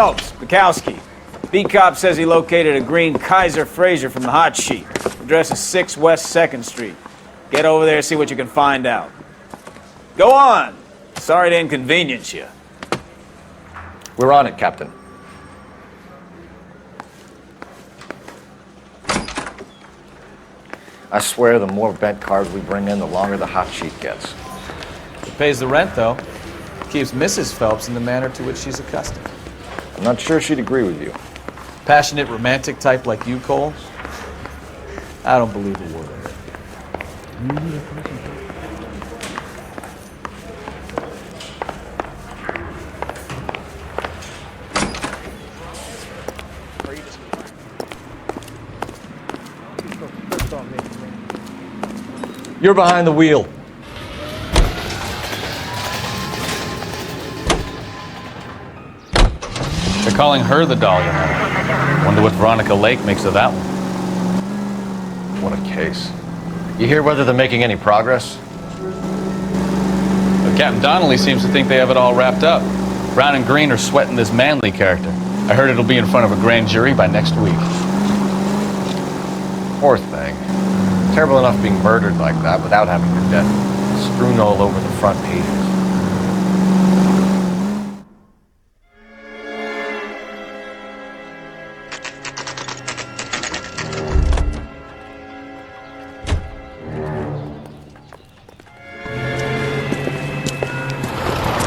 Phelps, Bukowski. B-Cop says he located a green Kaiser Fraser from the hot sheet. Address is 6 West 2nd Street. Get over there, see what you can find out. Go on! Sorry to inconvenience you. We're on it, Captain. I swear the more bent cars we bring in, the longer the hot sheet gets. It pays the rent, though. Keeps Mrs. Phelps in the manner to which she's accustomed. I'm not sure she'd agree with you. Passionate, romantic type like you, Cole? I don't believe a word of it. You're behind the wheel. They're calling her the Dahlia Murder. Wonder what Veronica Lake makes of that one. What a case. You hear whether they're making any progress? But Captain Donnelly seems to think they have it all wrapped up. Brown and Green are sweating this Manley character. I heard it'll be in front of a grand jury by next week. Poor thing. Terrible enough being murdered like that without having her death strewn all over the front pages.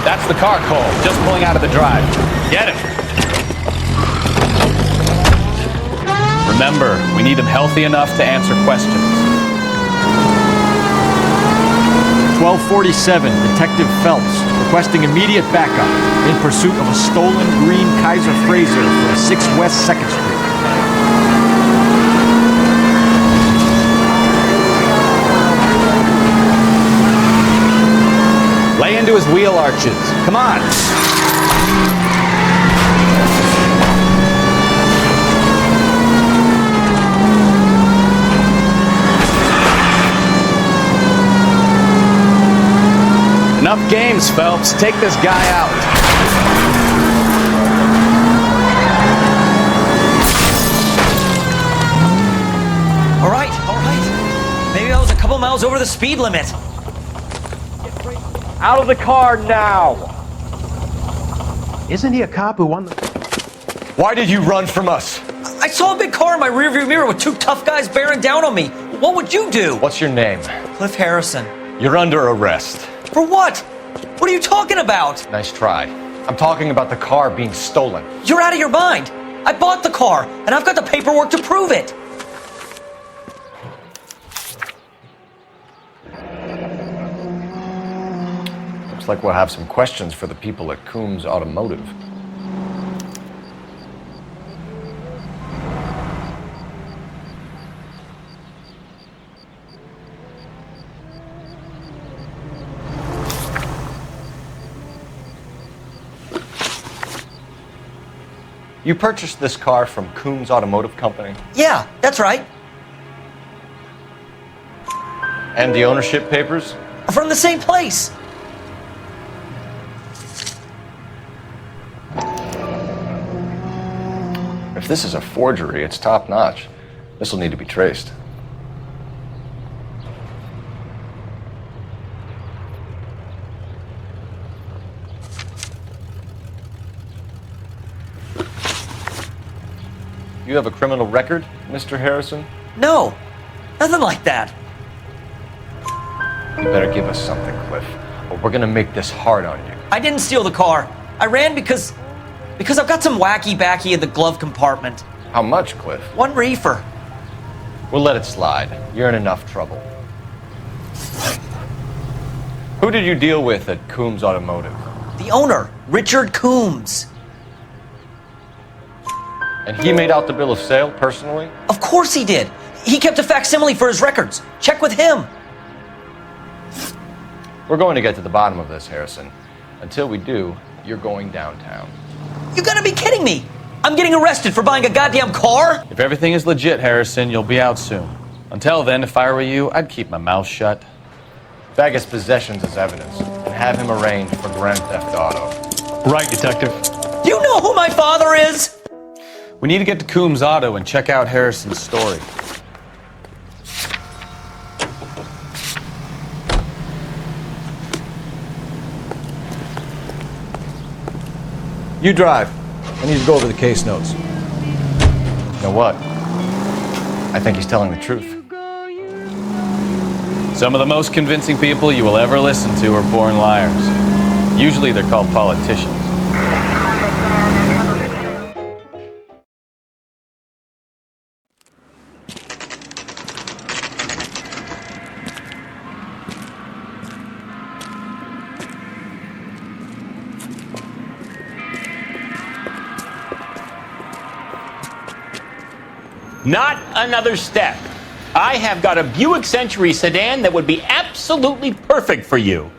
That's the car, Cole. Just pulling out of the drive. Get him. Remember, we need him healthy enough to answer questions. 1247, Detective Phelps, requesting immediate backup in pursuit of a stolen green Kaiser Fraser from 6 West 2nd Street. Lay into his wheel arches. Come on. Enough games, Phelps. Take this guy out. All right. Maybe I was a couple miles over the speed limit. Out of the car now! Isn't he a cop who won the... Why did you run from us? I saw a big car in my rearview mirror with 2 tough guys bearing down on me. What would you do? What's your name? Cliff Harrison. You're under arrest. For what? What are you talking about? Nice try. I'm talking about the car being stolen. You're out of your mind. I bought the car, and I've got the paperwork to prove it. Looks like we'll have some questions for the people at Coombs Automotive. You purchased this car from Coombs Automotive Company? Yeah, that's right. And the ownership papers? From the same place. If this is a forgery, it's top-notch. This will need to be traced. You have a criminal record, Mr. Harrison? No, nothing like that. You better give us something, Cliff, or we're gonna make this hard on you. I didn't steal the car. I ran because I've got some wacky backy in the glove compartment. How much, Cliff? 1 reefer. We'll let it slide. You're in enough trouble. Who did you deal with at Coombs Automotive? The owner, Richard Coombs. And he made out the bill of sale personally? Of course he did. He kept a facsimile for his records. Check with him. We're going to get to the bottom of this, Harrison. Until we do, you're going downtown. You gotta be kidding me. I'm getting arrested for buying a goddamn car? If everything is legit, Harrison, you'll be out soon. Until then, if I were you, I'd keep my mouth shut. Bag his possessions as evidence and have him arraigned for grand theft auto. Right, Detective. You know who who my father is? We need to get to Coombs Auto and check out Harrison's story. You drive. I need to go over the case notes. You know what? I think he's telling the truth. Some of the most convincing people you will ever listen to are born liars. Usually they're called politicians. Not another step. I have got a Buick Century sedan that would be absolutely perfect for you.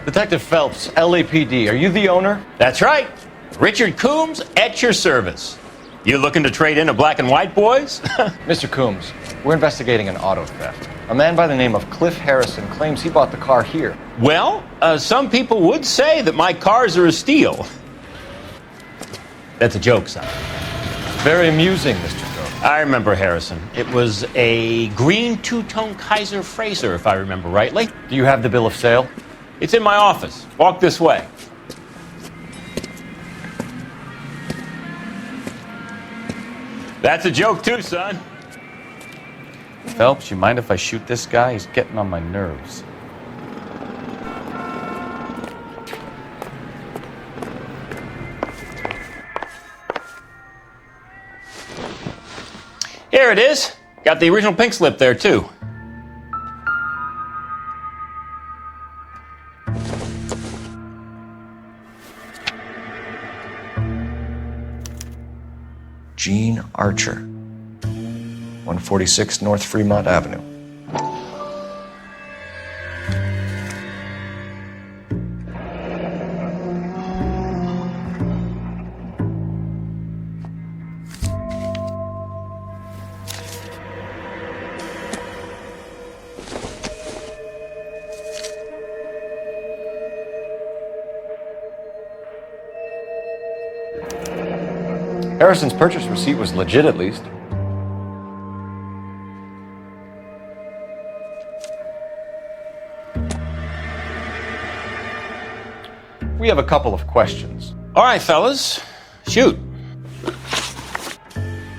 Detective Phelps, LAPD, are you the owner? That's right. Richard Coombs at your service. You looking to trade in a black and white, boys? Mr. Coombs, we're investigating an auto theft. A man by the name of Cliff Harrison claims he bought the car here. Well, some people would say that my cars are a steal. That's a joke, son. Very amusing, Mr. Coombs. I remember Harrison. It was a green two-tone Kaiser Frazer, if I remember rightly. Do you have the bill of sale? It's in my office. Walk this way. That's a joke too, son. Phelps, you mind if I shoot this guy? He's getting on my nerves. Here it is. Got the original pink slip there too. Gene Archer, 146 North Fremont Avenue. Harrison's purchase receipt was legit, at least. We have a couple of questions. All right, fellas. Shoot.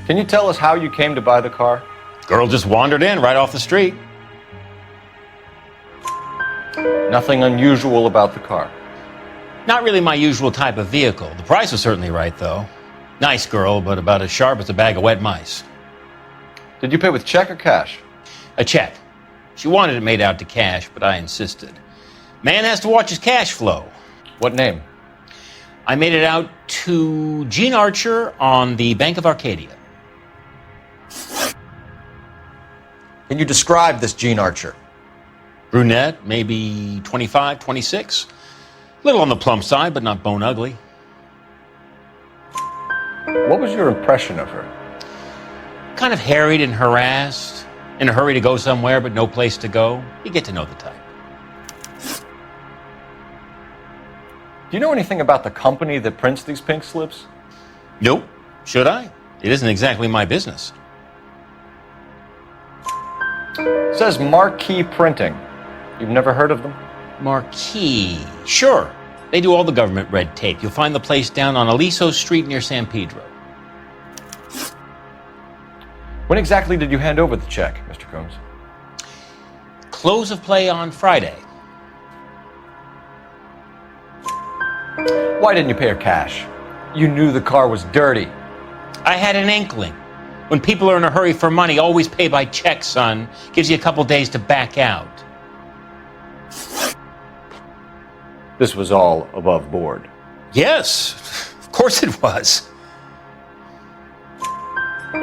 Can you tell us how you came to buy the car? Girl just wandered in right off the street. Nothing unusual about the car. Not really my usual type of vehicle. The price was certainly right, though. Nice girl, but about as sharp as a bag of wet mice. Did you pay with check or cash? A check. She wanted it made out to cash, but I insisted. Man has to watch his cash flow. What name? I made it out to Gene Archer on the Bank of Arcadia. Can you describe this Gene Archer? Brunette, maybe 25, 26. Little on the plump side, but not bone ugly. What was your impression of her? Kind of harried and harassed, in a hurry to go somewhere, but no place to go. You get to know the type. Do you know anything about the company that prints these pink slips? Nope. Should I? It isn't exactly my business. It says Marquee Printing. You've never heard of them? Marquee. Sure. They do all the government red tape. You'll find the place down on Aliso Street near San Pedro. When exactly did you hand over the check, Mr. Coombs? Close of play on Friday. Why didn't you pay her cash? You knew the car was dirty. I had an inkling. When people are in a hurry for money, always pay by check, son. Gives you a couple days to back out. This was all above board. Yes, of course it was.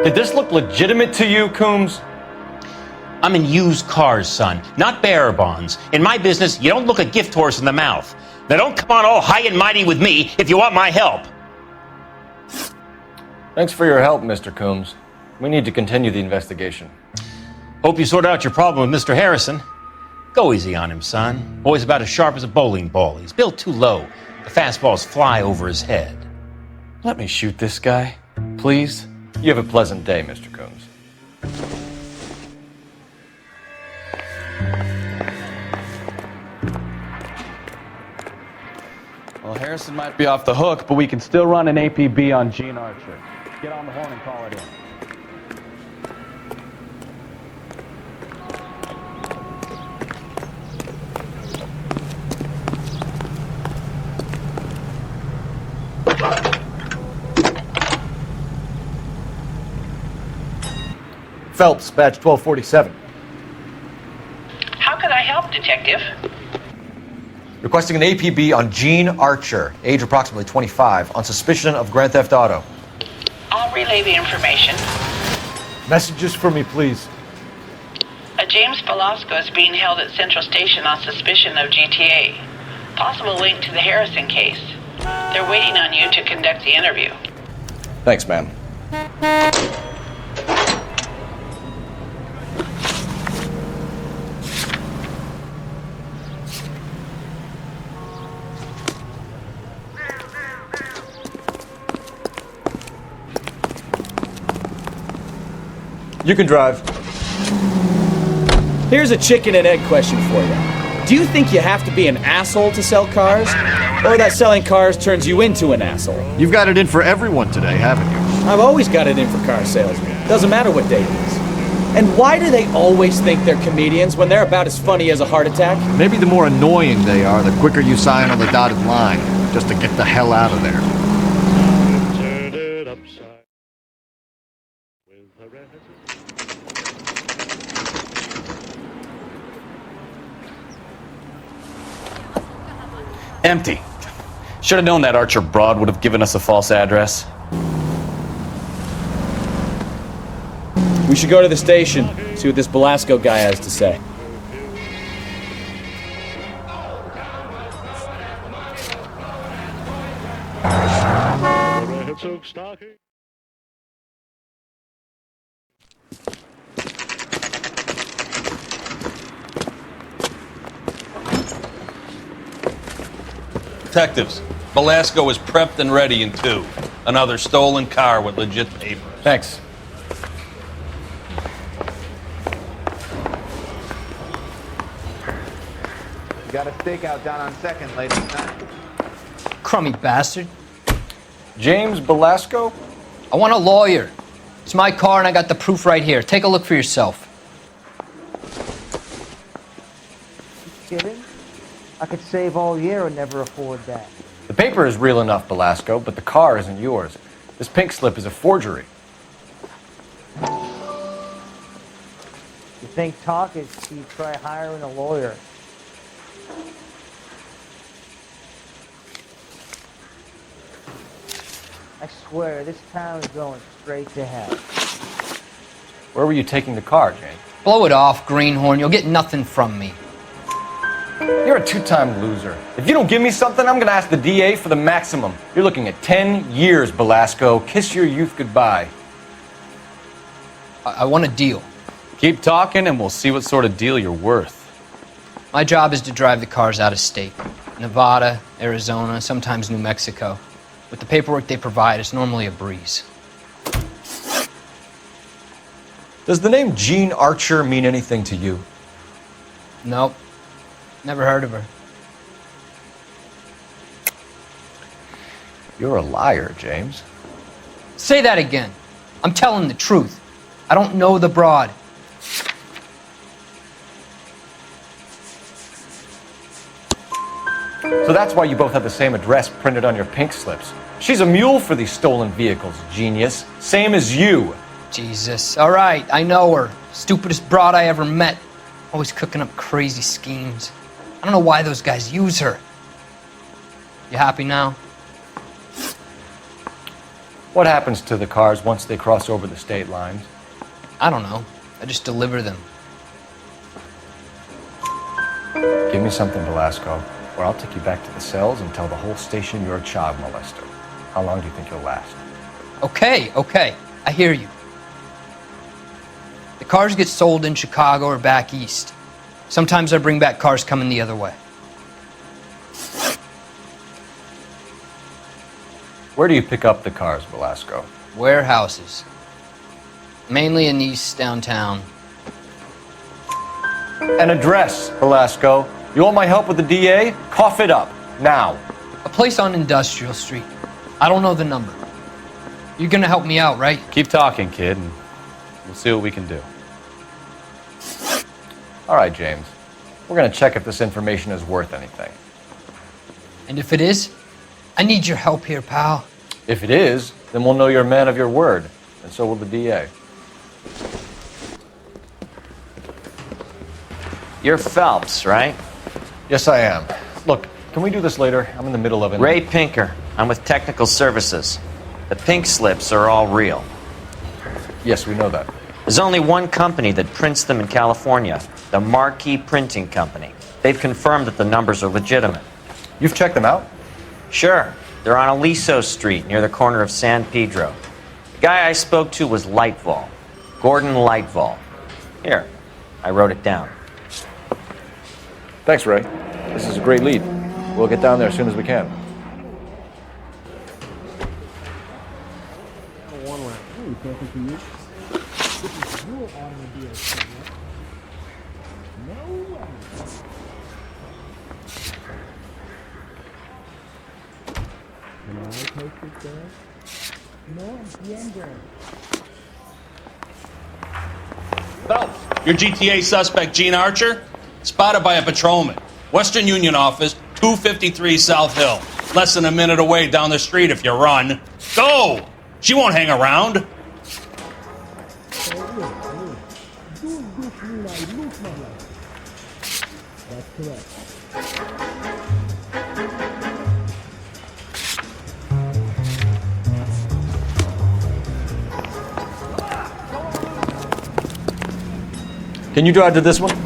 Did this look legitimate to you, Coombs? I'm in used cars, son, not bearer bonds. In my business, you don't look a gift horse in the mouth. Now don't come on all high and mighty with me if you want my help. Thanks for your help, Mr. Coombs. We need to continue the investigation. Hope you sort out your problem with Mr. Harrison. Go easy on him, son. Boy's about as sharp as a bowling ball. He's built too low. The fastballs fly over his head. Let me shoot this guy, please. You have a pleasant day, Mr. Combs. Well, Harrison might be off the hook, but we can still run an APB on Gene Archer. Get on the horn and call it in. Phelps, badge 1247. How can I help, Detective? Requesting an APB on Gene Archer, age approximately 25, on suspicion of Grand Theft Auto. I'll relay the information. Messages for me, please. A James Velasco is being held at Central Station on suspicion of GTA. Possible link to the Harrison case. They're waiting on you to conduct the interview. Thanks, ma'am. You can drive. Here's a chicken and egg question for you. Do you think you have to be an asshole to sell cars? Or that selling cars turns you into an asshole? You've got it in for everyone today, haven't you? I've always got it in for car salesmen. Doesn't matter what day it is. And why do they always think they're comedians when they're about as funny as a heart attack? Maybe the more annoying they are, the quicker you sign on the dotted line, just to get the hell out of there. Empty. Should have known that Archer broad would have given us a false address. We should go to the station, see what this Velasco guy has to say. Detectives, Velasco is prepped and ready in 2. Another stolen car with legit papers. Thanks. You got a stakeout down on 2nd late at night. Crummy bastard. James Velasco? I want a lawyer. It's my car and I got the proof right here. Take a look for yourself. Kidding? I could save all year and never afford that. The paper is real enough, Velasco, but the car isn't yours. This pink slip is a forgery. You think talk is cheap, try hiring a lawyer. I swear, this town is going straight to hell. Where were you taking the car, Jane? Blow it off, greenhorn. You'll get nothing from me. You're a 2-time loser. If you don't give me something, I'm gonna ask the DA for the maximum. You're looking at 10 years, Velasco. Kiss your youth goodbye. I want a deal. Keep talking and we'll see what sort of deal you're worth. My job is to drive the cars out of state. Nevada, Arizona, sometimes New Mexico. With the paperwork they provide, it's normally a breeze. Does the name Gene Archer mean anything to you? Nope. Never heard of her. You're a liar, James. Say that again. I'm telling the truth. I don't know the broad. So that's why you both have the same address printed on your pink slips. She's a mule for these stolen vehicles, genius. Same as you. Jesus. All right, I know her. Stupidest broad I ever met. Always cooking up crazy schemes. I don't know why those guys use her. You happy now? What happens to the cars once they cross over the state lines? I don't know. I just deliver them. Give me something, Velasco, or I'll take you back to the cells and tell the whole station you're a child molester. How long do you think you'll last? Okay. I hear you. The cars get sold in Chicago or back east. Sometimes I bring back cars coming the other way. Where do you pick up the cars, Velasco? Warehouses. Mainly in East downtown. An address, Velasco. You want my help with the DA? Cough it up, now. A place on Industrial Street. I don't know the number. You're gonna help me out, right? Keep talking, kid, and we'll see what we can do. All right, James. We're gonna check if this information is worth anything. And if it is, I need your help here, pal. If it is, then we'll know you're a man of your word, and so will the DA. You're Phelps, right? Yes, I am. Look, can we do this later? I'm in the middle of it. Ray Pinker. I'm with Technical Services. The pink slips are all real. Yes, we know that. There's only one company that prints them in California, the Marquee Printing Company. They've confirmed that the numbers are legitimate. You've checked them out? Sure. They're on Aliso Street, near the corner of San Pedro. The guy I spoke to was Lightval. Gordon Lightval. Here, I wrote it down. Thanks, Ray. This is a great lead. We'll get down there as soon as we can. Phelps, your GTA suspect, Gene Archer, spotted by a patrolman. Western Union office, 253 South Hill. Less than a minute away down the street if you run. Go! She won't hang around. Can you drive to this one?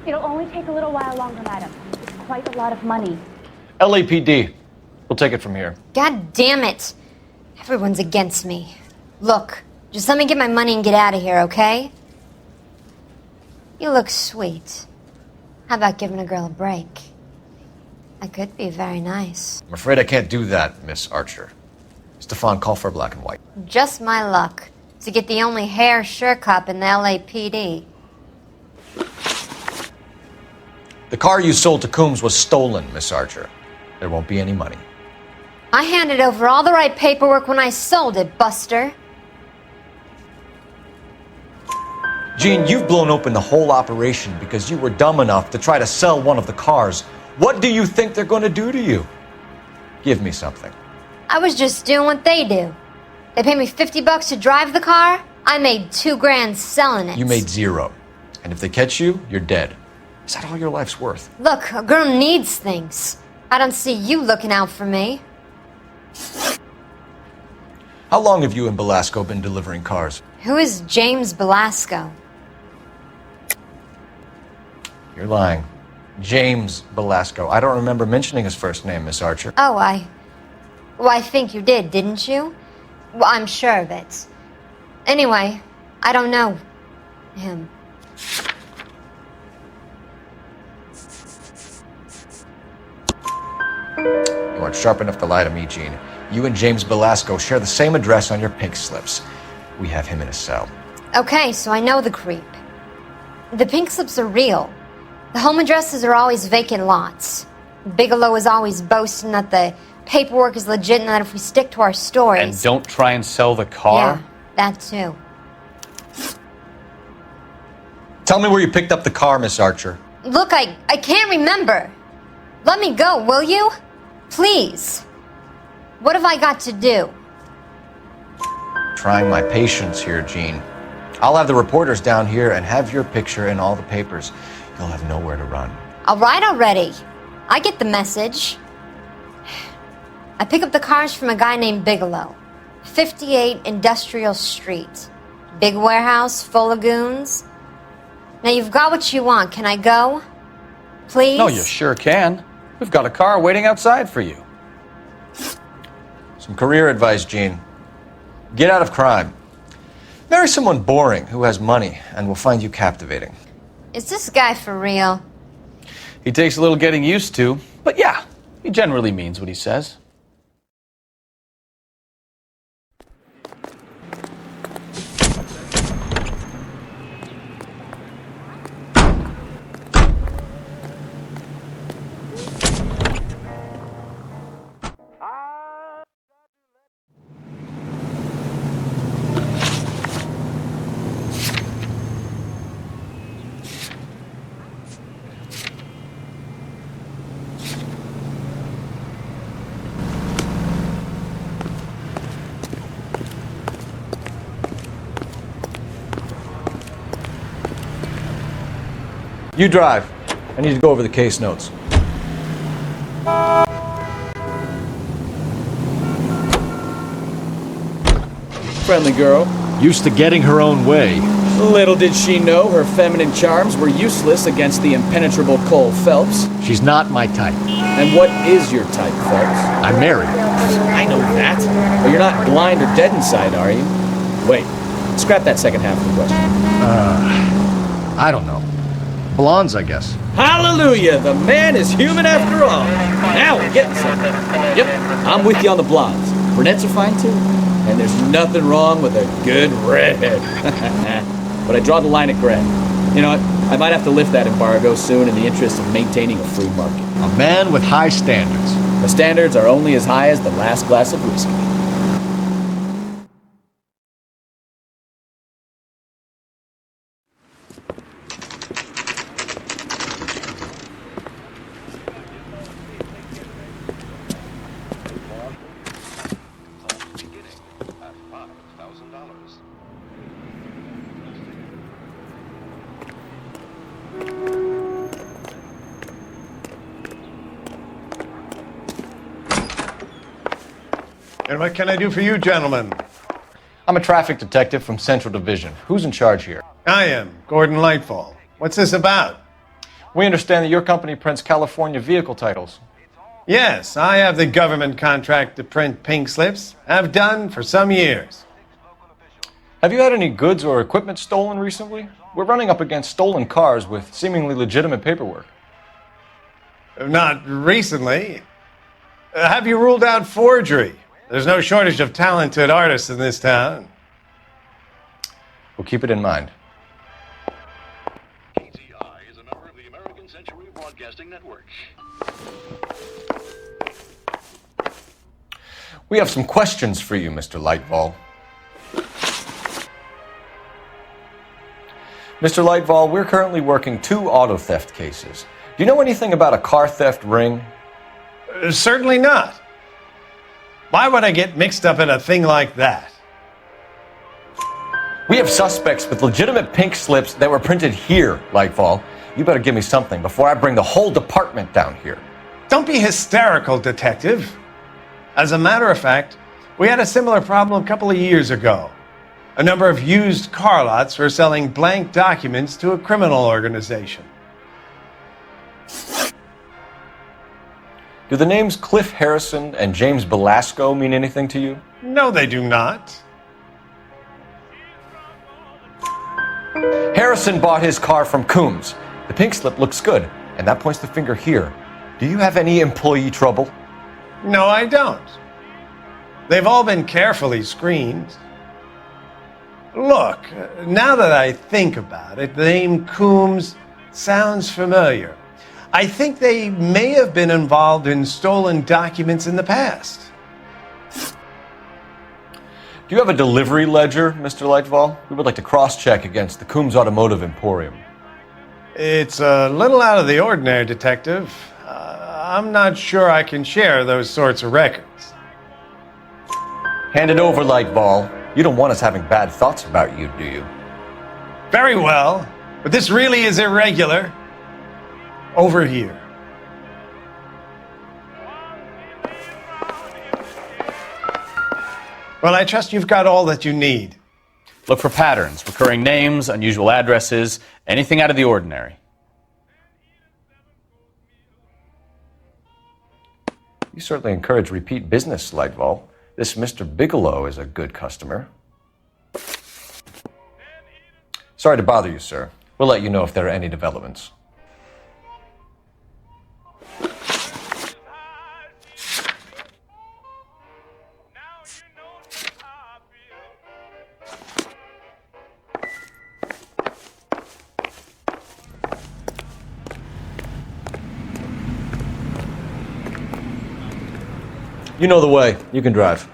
It'll only take a little while longer, madam. It's quite a lot of money. LAPD. We'll take it from here. God damn it. Everyone's against me. Look, just let me get my money and get out of here, okay? You look sweet. How about giving a girl a break? I could be very nice. I'm afraid I can't do that, Miss Archer. Stefan, call for black and white. Just my luck to get the only hair sure cop in the LAPD. The car you sold to Coombs was stolen, Miss Archer. There won't be any money. I handed over all the right paperwork when I sold it, Buster. Gene, you've blown open the whole operation because you were dumb enough to try to sell one of the cars. What do you think they're going to do to you? Give me something. I was just doing what they do. They paid me $50 to drive the car. I made $2,000 selling it. You made $0. And if they catch you, you're dead. Is that all your life's worth? Look, a girl needs things. I don't see you looking out for me. How long have you and Belasco been delivering cars? Who is James Belasco? You're lying. James Belasco. I don't remember mentioning his first name, Miss Archer. Oh, I think you did, didn't you? Well, I'm sure of it. Anyway, I don't know him. You aren't sharp enough to lie to me, Gene. You and James Belasco share the same address on your pink slips. We have him in a cell. Okay, so I know the creep. The pink slips are real. The home addresses are always vacant lots. Bigelow is always boasting that the paperwork is legit and that if we stick to our stories... And don't try and sell the car? Yeah, that too. Tell me where you picked up the car, Miss Archer. Look, I can't remember. Let me go, will you? Please. What have I got to do? Trying my patience here, Gene. I'll have the reporters down here and have your picture in all the papers. You'll have nowhere to run. All right already. I get the message. I pick up the cars from a guy named Bigelow. 58 Industrial Street. Big warehouse, full of goons. Now you've got what you want. Can I go? Please? No, you sure can. We've got a car waiting outside for you. Some career advice, Gene. Get out of crime. Marry someone boring who has money and will find you captivating. Is this guy for real? He takes a little getting used to, but yeah, he generally means what he says. You drive. I need to go over the case notes. Friendly girl. Used to getting her own way. Little did she know her feminine charms were useless against the impenetrable Cole Phelps. She's not my type. And what is your type, Phelps? I'm married. I know that. But you're not blind or dead inside, are you? Wait, scrap that second half of the question. I don't know. Blondes, I guess. Hallelujah! The man is human after all. Now we're getting something. Yep, I'm with you on the blondes. Brunettes are fine too. And there's nothing wrong with a good redhead. But I draw the line at gray. You know what? I might have to lift that embargo soon in the interest of maintaining a free market. A man with high standards. The standards are only as high as the last glass of whiskey. And what can I do for you, gentlemen? I'm a traffic detective from Central Division. Who's in charge here? I am, Gordon Lightfall. What's this about? We understand that your company prints California vehicle titles. Yes, I have the government contract to print pink slips. Have done for some years. Have you had any goods or equipment stolen recently? We're running up against stolen cars with seemingly legitimate paperwork. Not recently. Have you ruled out forgery? There's no shortage of talented artists in this town. We'll keep it in mind. KTI is a member of the American Century Broadcasting Network. We have some questions for you, Mr. Lightfall. Mr. Lightfall, we're currently working 2 auto theft cases. Do you know anything about a car theft ring? Certainly not. Why would I get mixed up in a thing like that? We have suspects with legitimate pink slips that were printed here, Lightfall. You better give me something before I bring the whole department down here. Don't be hysterical, detective. As a matter of fact, we had a similar problem a couple of years ago. A number of used car lots were selling blank documents to a criminal organization. Do the names Cliff Harrison and James Belasco mean anything to you? No, they do not. Harrison bought his car from Coombs. The pink slip looks good, and that points the finger here. Do you have any employee trouble? No, I don't. They've all been carefully screened. Look, now that I think about it, the name Coombs sounds familiar. I think they may have been involved in stolen documents in the past. Do you have a delivery ledger, Mr. Lightfall? We would like to cross-check against the Coombs Automotive Emporium. It's a little out of the ordinary, Detective. I'm not sure I can share those sorts of records. Hand it over, Lightfall. You don't want us having bad thoughts about you, do you? Very well, but this really is irregular. Over here. Well, I trust you've got all that you need. Look for patterns, recurring names, unusual addresses, anything out of the ordinary. You certainly encourage repeat business, Lightval. This Mr. Bigelow is a good customer. Sorry to bother you, sir. We'll let you know if there are any developments. You know the way. You can drive.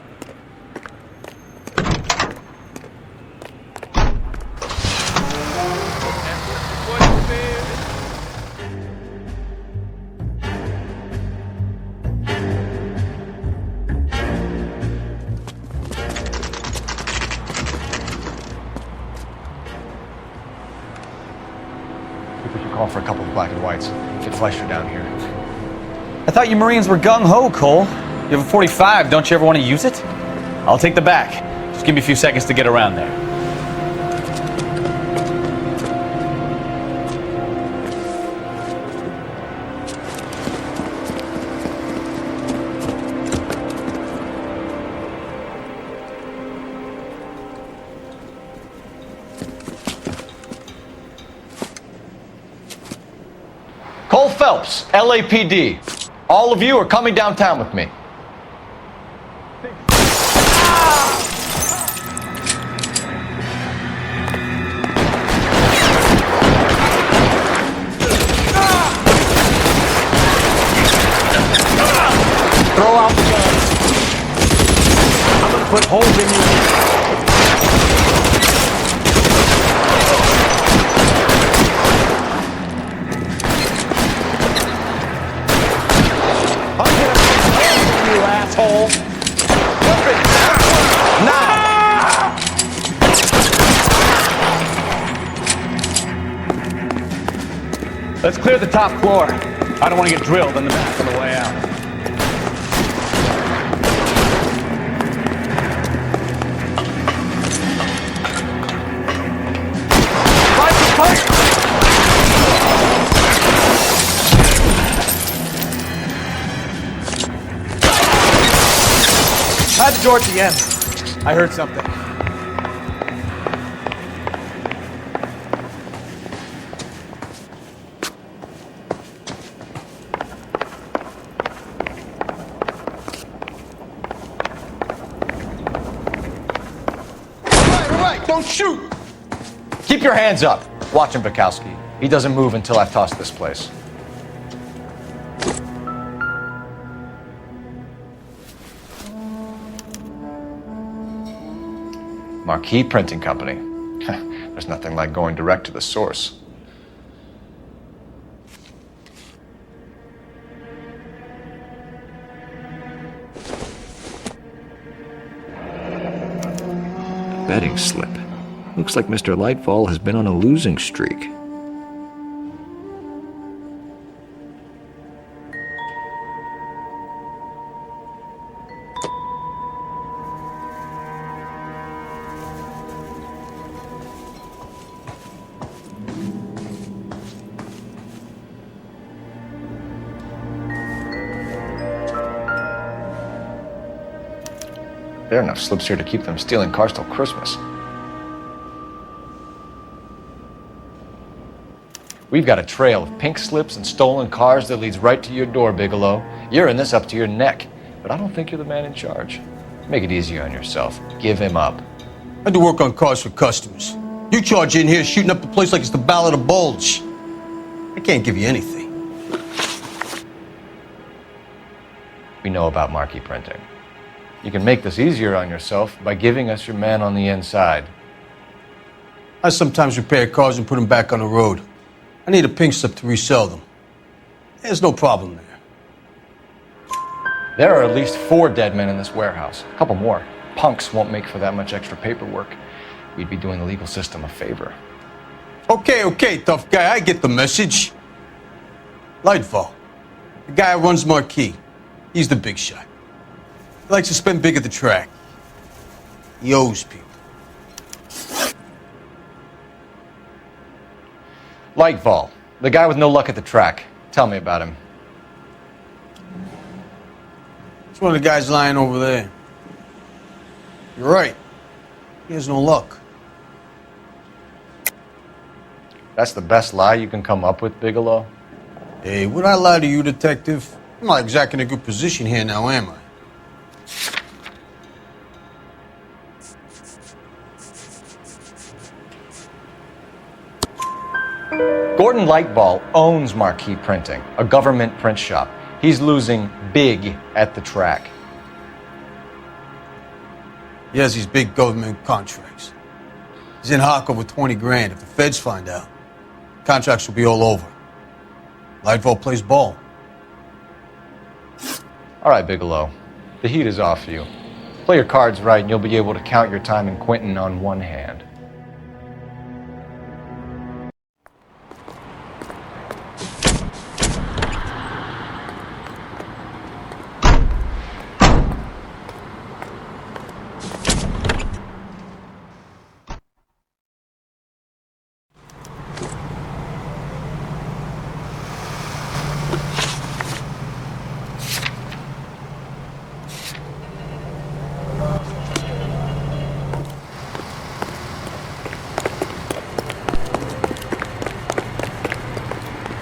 We should call for a couple of black and whites. Get Fleischer down here. I thought you Marines were gung-ho, Cole. You have a 45, don't you ever want to use it? I'll take the back. Just give me a few seconds to get around there. Cole Phelps, LAPD. All of you are coming downtown with me. Throw out the guns. I'm gonna put holes in you. I'm gonna put holes in you, asshole. Now. Let's clear the top floor. I don't want to get drilled in the back on the way out. Had the door at the end. I heard something. All right, don't shoot! Keep your hands up. Watch him, Bukowski. He doesn't move until I've tossed this place. Marquis Printing Company. There's nothing like going direct to the source. Betting slip. Looks like Mr. Lightfall has been on a losing streak. There are enough slips here to keep them stealing cars till Christmas. We've got a trail of pink slips and stolen cars that leads right to your door, Bigelow. You're in this up to your neck, but I don't think you're the man in charge. Make it easier on yourself. Give him up. I do work on cars for customers. You charge in here shooting up the place like it's the Ballad of Bulge. I can't give you anything. We know about Marquis Printing. You can make this easier on yourself by giving us your man on the inside. I sometimes repair cars and put them back on the road. I need a pink slip to resell them. There's no problem there. There are at least 4 dead men in this warehouse. A couple more. Punks won't make for that much extra paperwork. We'd be doing the legal system a favor. Okay, tough guy, I get the message. Lightfall, the guy who runs Marquis. He's the big shot. He likes to spend big at the track. He owes people. Lightfall, the guy with no luck at the track. Tell me about him. It's one of the guys lying over there. You're right. He has no luck. That's the best lie you can come up with, Bigelow? Hey, would I lie to you, detective? I'm not exactly in a good position here now, am I? Gordon Lightball owns Marquee Printing, a government print shop. He's losing big at the track. He has these big government contracts. He's in hock over 20 grand. If the feds find out, contracts will be all over. Lightfall plays ball. All right, Bigelow. The heat is off you. Play your cards right and you'll be able to count your time in Quentin on one hand.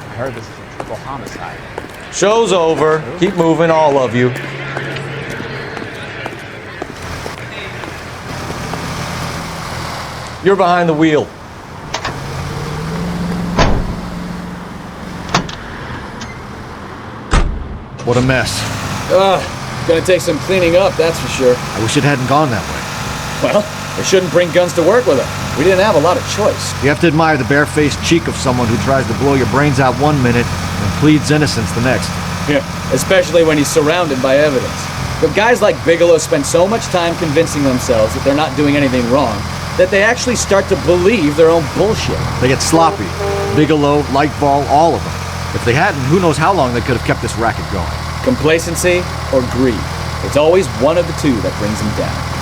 I heard this is a triple homicide. Show's over. Keep moving, all of you. You're behind the wheel. What a mess. Gonna take some cleaning up, that's for sure. I wish it hadn't gone that way. Well, they shouldn't bring guns to work with them. We didn't have a lot of choice. You have to admire the barefaced cheek of someone who tries to blow your brains out one minute and pleads innocence the next. Yeah, especially when he's surrounded by evidence. But guys like Bigelow spend so much time convincing themselves that they're not doing anything wrong that they actually start to believe their own bullshit. They get sloppy. Bigelow, Lightball, all of them. If they hadn't, who knows how long they could have kept this racket going. Complacency or greed. It's always one of the two that brings them down.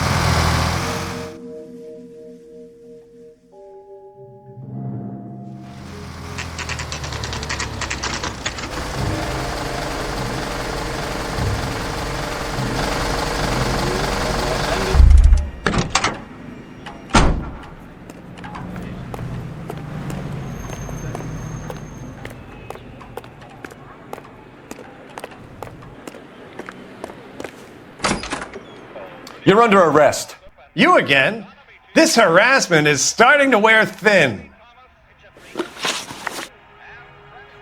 You're under arrest. You again? This harassment is starting to wear thin.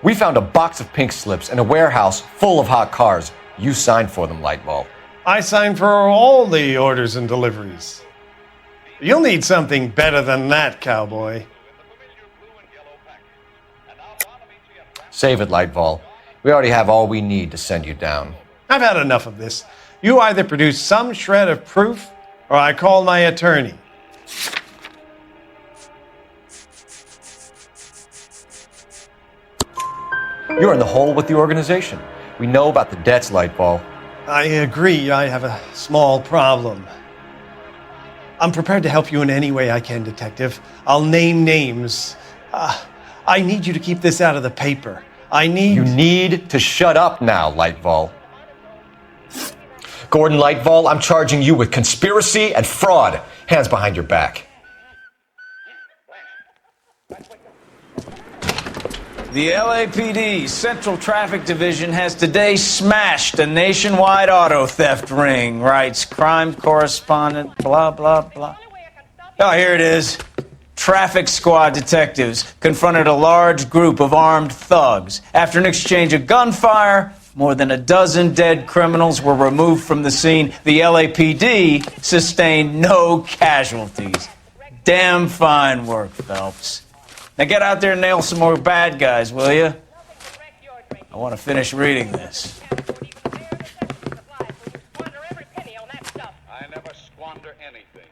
We found a box of pink slips in a warehouse full of hot cars. You signed for them, Lightball. I signed for all the orders and deliveries. You'll need something better than that, cowboy. Save it, Lightball. We already have all we need to send you down. I've had enough of this. You either produce some shred of proof, or I call my attorney. You're in the hole with the organization. We know about the debts, Lightball. I agree, I have a small problem. I'm prepared to help you in any way I can, Detective. I'll name names. I need you to keep this out of the paper. You need to shut up now, Lightball. Gordon Lightball, I'm charging you with conspiracy and fraud. Hands behind your back. The LAPD Central Traffic Division has today smashed a nationwide auto theft ring, writes crime correspondent, blah, blah, blah. Oh, here it is. Traffic squad detectives confronted a large group of armed thugs. After an exchange of gunfire, more than a dozen dead criminals were removed from the scene. The LAPD sustained no casualties. Damn fine work, Phelps. Now get out there and nail some more bad guys, will you? I want to finish reading this. I never squander anything.